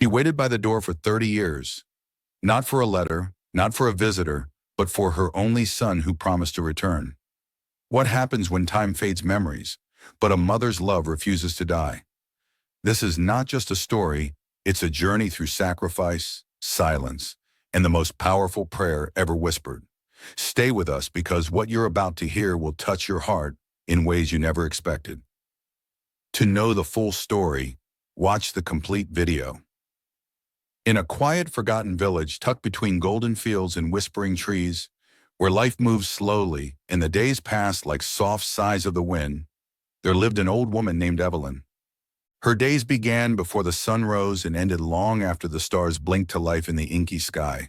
He waited by the door for 30 years, not for a letter, not for a visitor, but for her only son who promised to return. What happens when time fades memories, but a mother's love refuses to die? This is not just a story, it's a journey through sacrifice, silence, and the most powerful prayer ever whispered. Stay with us because what you're about to hear will touch your heart in ways you never expected. To know the full story, watch the complete video. In a quiet, forgotten village tucked between golden fields and whispering trees, where life moves slowly and the days pass like soft sighs of the wind, there lived an old woman named Evelyn. Her days began before the sun rose and ended long after the stars blinked to life in the inky sky.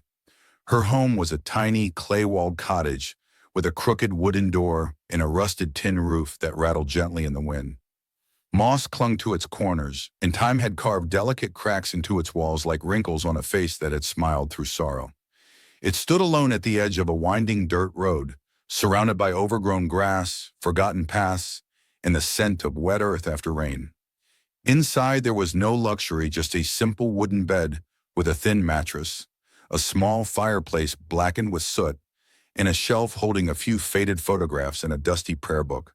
Her home was a tiny, clay-walled cottage with a crooked wooden door and a rusted tin roof that rattled gently in the wind. Moss clung to its corners, and time had carved delicate cracks into its walls like wrinkles on a face that had smiled through sorrow. It stood alone at the edge of a winding dirt road, surrounded by overgrown grass, forgotten paths, and the scent of wet earth after rain. Inside there was no luxury, just a simple wooden bed with a thin mattress, a small fireplace blackened with soot, and a shelf holding a few faded photographs and a dusty prayer book.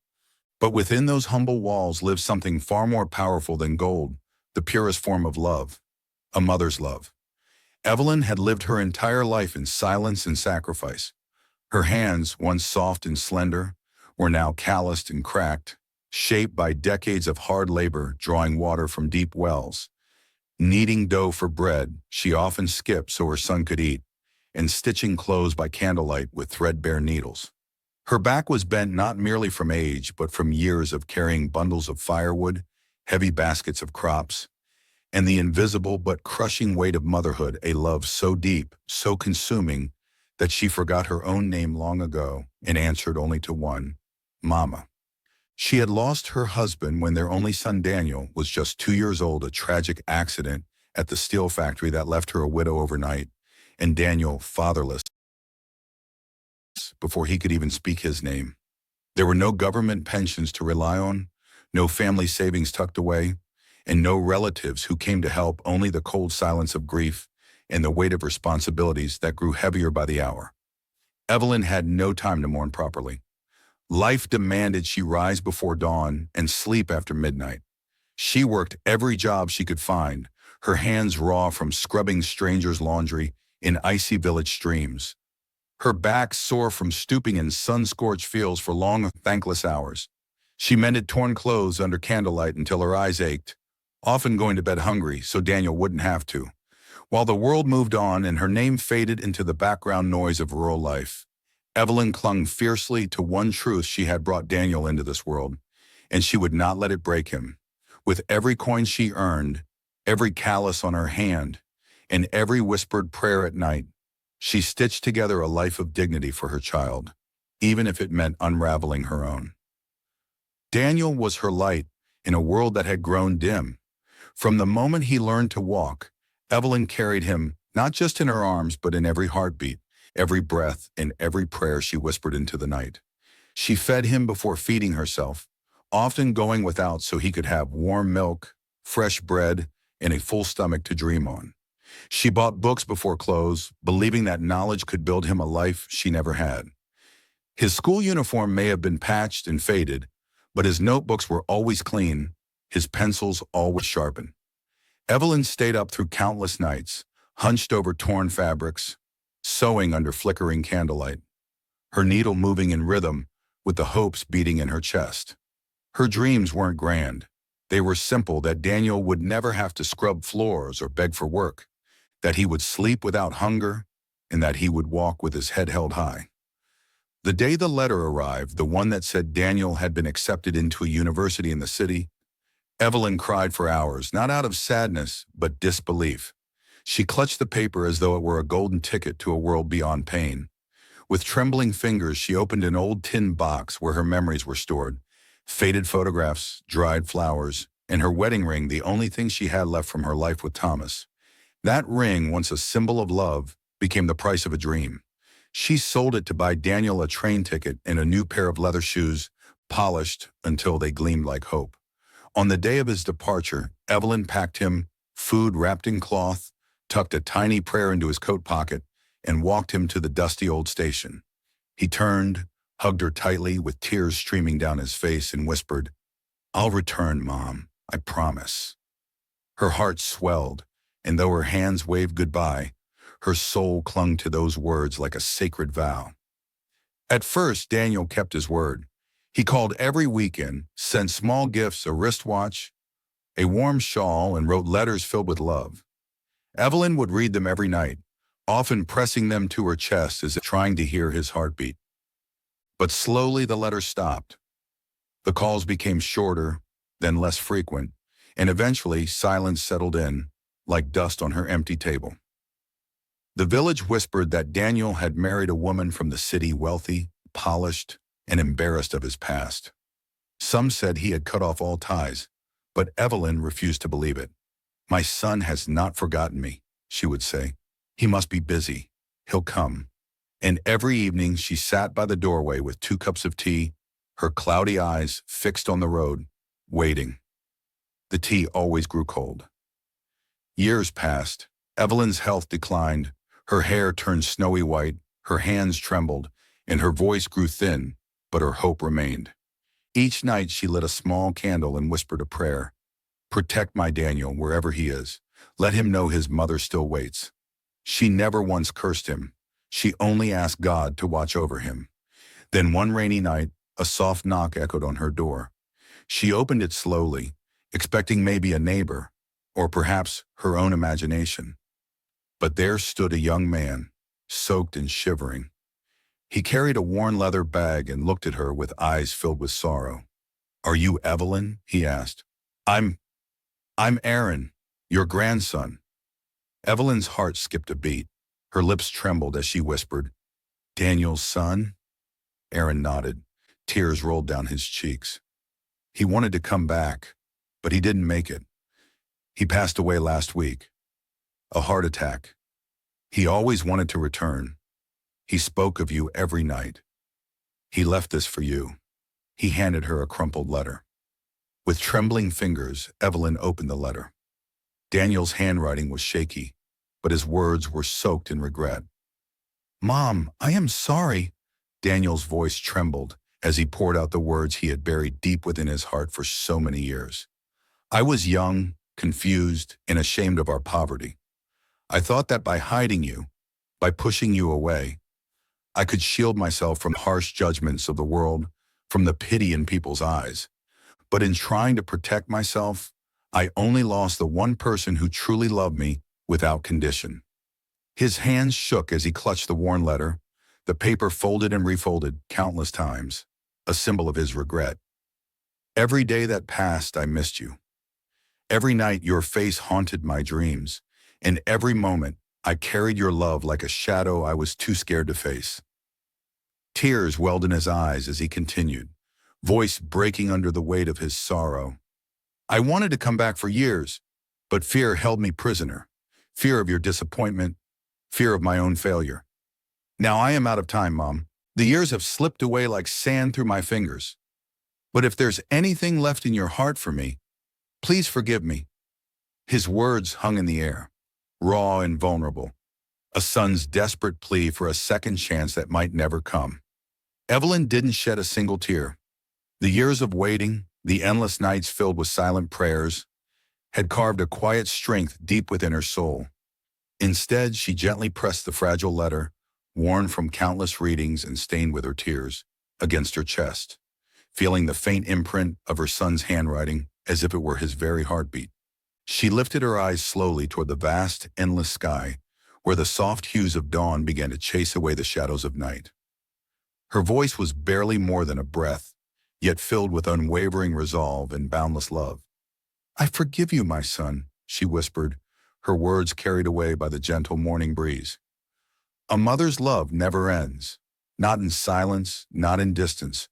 But within those humble walls lived something far more powerful than gold, the purest form of love, a mother's love. Evelyn had lived her entire life in silence and sacrifice. Her hands, once soft and slender, were now calloused and cracked, shaped by decades of hard labor drawing water from deep wells. Kneading dough for bread, she often skipped so her son could eat, and stitching clothes by candlelight with threadbare needles. Her back was bent not merely from age, but from years of carrying bundles of firewood, heavy baskets of crops, and the invisible but crushing weight of motherhood, a love so deep, so consuming, that she forgot her own name long ago and answered only to one, Mama. She had lost her husband when their only son Daniel was just 2 years old, a tragic accident at the steel factory that left her a widow overnight, and Daniel fatherless before he could even speak his name. There were no government pensions to rely on, no family savings tucked away, and no relatives who came to help, only the cold silence of grief and the weight of responsibilities that grew heavier by the hour. Evelyn had no time to mourn properly. Life demanded she rise before dawn and sleep after midnight. She worked every job she could find, her hands raw from scrubbing strangers' laundry in icy village streams. Her back sore from stooping in sun-scorched fields for long, thankless hours. She mended torn clothes under candlelight until her eyes ached, often going to bed hungry so Daniel wouldn't have to. While the world moved on and her name faded into the background noise of rural life, Evelyn clung fiercely to one truth: she had brought Daniel into this world, and she would not let it break him. With every coin she earned, every callus on her hand, and every whispered prayer at night, she stitched together a life of dignity for her child, even if it meant unraveling her own. Daniel was her light in a world that had grown dim. From the moment he learned to walk, Evelyn carried him not just in her arms, but in every heartbeat, every breath, and every prayer she whispered into the night. She fed him before feeding herself, often going without so he could have warm milk, fresh bread, and a full stomach to dream on. She bought books before clothes, believing that knowledge could build him a life she never had. His school uniform may have been patched and faded, but his notebooks were always clean, his pencils always sharpened. Evelyn stayed up through countless nights, hunched over torn fabrics, sewing under flickering candlelight, her needle moving in rhythm with the hopes beating in her chest. Her dreams weren't grand. They were simple: that Daniel would never have to scrub floors or beg for work, that he would sleep without hunger, and that he would walk with his head held high. The day the letter arrived, the one that said Daniel had been accepted into a university in the city, Evelyn cried for hours, not out of sadness, but disbelief. She clutched the paper as though it were a golden ticket to a world beyond pain. With trembling fingers, she opened an old tin box where her memories were stored: faded photographs, dried flowers, and her wedding ring, the only thing she had left from her life with Thomas. That ring, once a symbol of love, became the price of a dream. She sold it to buy Daniel a train ticket and a new pair of leather shoes, polished until they gleamed like hope. On the day of his departure, Evelyn packed him food wrapped in cloth, tucked a tiny prayer into his coat pocket, and walked him to the dusty old station. He turned, hugged her tightly with tears streaming down his face, and whispered, "I'll return, Mom, I promise." Her heart swelled, and though her hands waved goodbye, her soul clung to those words like a sacred vow. At first, Daniel kept his word. He called every weekend, sent small gifts, a wristwatch, a warm shawl, and wrote letters filled with love. Evelyn would read them every night, often pressing them to her chest as if trying to hear his heartbeat. But slowly the letters stopped. The calls became shorter, then less frequent, and eventually silence settled in, like dust on her empty table. The village whispered that Daniel had married a woman from the city, wealthy, polished, and embarrassed of his past. Some said he had cut off all ties, but Evelyn refused to believe it. "My son has not forgotten me," she would say. "He must be busy. He'll come." And every evening she sat by the doorway with 2 cups of tea, her cloudy eyes fixed on the road, waiting. The tea always grew cold. Years passed. Evelyn's health declined. Her hair turned snowy white, her hands trembled, and her voice grew thin, but her hope remained. Each night she lit a small candle and whispered a prayer. "Protect my Daniel wherever he is. Let him know his mother still waits." She never once cursed him. She only asked God to watch over him. Then one rainy night, a soft knock echoed on her door. She opened it slowly, expecting maybe a neighbor, or perhaps her own imagination. But there stood a young man, soaked and shivering. He carried a worn leather bag and looked at her with eyes filled with sorrow. "Are you Evelyn?" he asked. I'm Aaron, your grandson." Evelyn's heart skipped a beat. Her lips trembled as she whispered, "Daniel's son?" Aaron nodded. Tears rolled down his cheeks. "He wanted to come back, but he didn't make it. He passed away last week. A heart attack. He always wanted to return. He spoke of you every night. He left this for you." He handed her a crumpled letter. With trembling fingers, Evelyn opened the letter. Daniel's handwriting was shaky, but his words were soaked in regret. "Mom, I am sorry." Daniel's voice trembled as he poured out the words he had buried deep within his heart for so many years. "I was young, confused, and ashamed of our poverty. I thought that by hiding you, by pushing you away, I could shield myself from harsh judgments of the world, from the pity in people's eyes. But in trying to protect myself, I only lost the one person who truly loved me without condition." His hands shook as he clutched the worn letter, the paper folded and refolded countless times, a symbol of his regret. "Every day that passed, I missed you. Every night your face haunted my dreams, and every moment I carried your love like a shadow I was too scared to face." Tears welled in his eyes as he continued, voice breaking under the weight of his sorrow. "I wanted to come back for years, but fear held me prisoner. Fear of your disappointment, fear of my own failure. Now I am out of time, Mom. The years have slipped away like sand through my fingers. But if there's anything left in your heart for me, please forgive me." His words hung in the air, raw and vulnerable, a son's desperate plea for a second chance that might never come. Evelyn didn't shed a single tear. The years of waiting, the endless nights filled with silent prayers, had carved a quiet strength deep within her soul. Instead, she gently pressed the fragile letter, worn from countless readings and stained with her tears, against her chest, feeling the faint imprint of her son's handwriting as if it were his very heartbeat. She lifted her eyes slowly toward the vast, endless sky, where the soft hues of dawn began to chase away the shadows of night. Her voice was barely more than a breath, yet filled with unwavering resolve and boundless love. "I forgive you, my son," she whispered, her words carried away by the gentle morning breeze. "A mother's love never ends, not in silence, not in distance,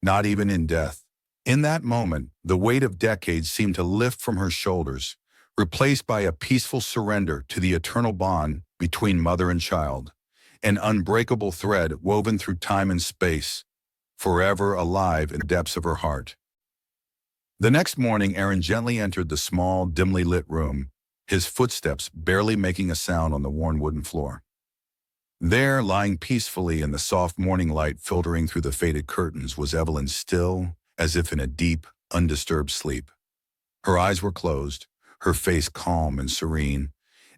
not even in death." In that moment, the weight of decades seemed to lift from her shoulders, replaced by a peaceful surrender to the eternal bond between mother and child, an unbreakable thread woven through time and space, forever alive in the depths of her heart. The next morning, Aaron gently entered the small, dimly lit room, his footsteps barely making a sound on the worn wooden floor. There, lying peacefully in the soft morning light filtering through the faded curtains, was Evelyn, still as if in a deep, undisturbed sleep. Her eyes were closed, her face calm and serene,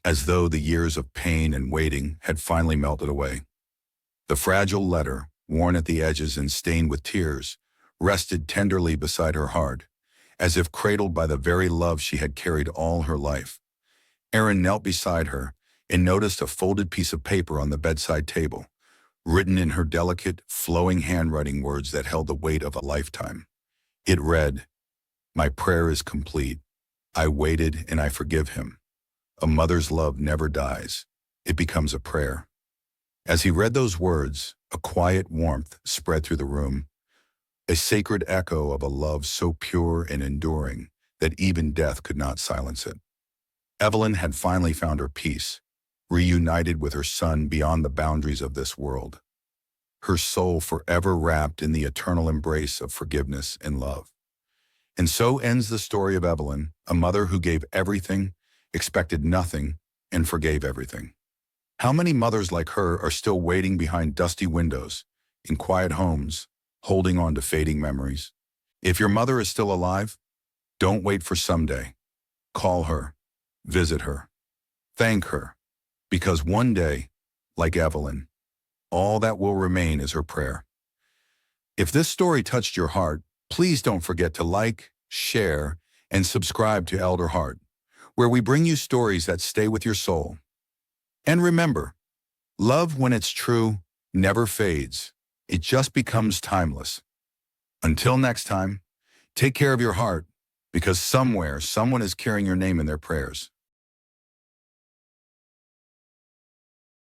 as though the years of pain and waiting had finally melted away. The fragile letter, worn at the edges and stained with tears, rested tenderly beside her heart, as if cradled by the very love she had carried all her life. Erin knelt beside her and noticed a folded piece of paper on the bedside table, written in her delicate, flowing handwriting, words that held the weight of a lifetime. It read, "My prayer is complete. I waited and I forgive him. A mother's love never dies. It becomes a prayer." As he read those words, a quiet warmth spread through the room, a sacred echo of a love so pure and enduring that even death could not silence it. Evelyn had finally found her peace, reunited with her son beyond the boundaries of this world, her soul forever wrapped in the eternal embrace of forgiveness and love. And so ends the story of Evelyn, a mother who gave everything, expected nothing, and forgave everything. How many mothers like her are still waiting behind dusty windows, in quiet homes, holding on to fading memories? If your mother is still alive, don't wait for someday. Call her, visit her, thank her, because one day, like Evelyn, all that will remain is her prayer. If this story touched your heart, please don't forget to like, share, and subscribe to Elder Heart, where we bring you stories that stay with your soul. And remember, love, when it's true, never fades. It just becomes timeless. Until next time, take care of your heart, because somewhere, someone is carrying your name in their prayers.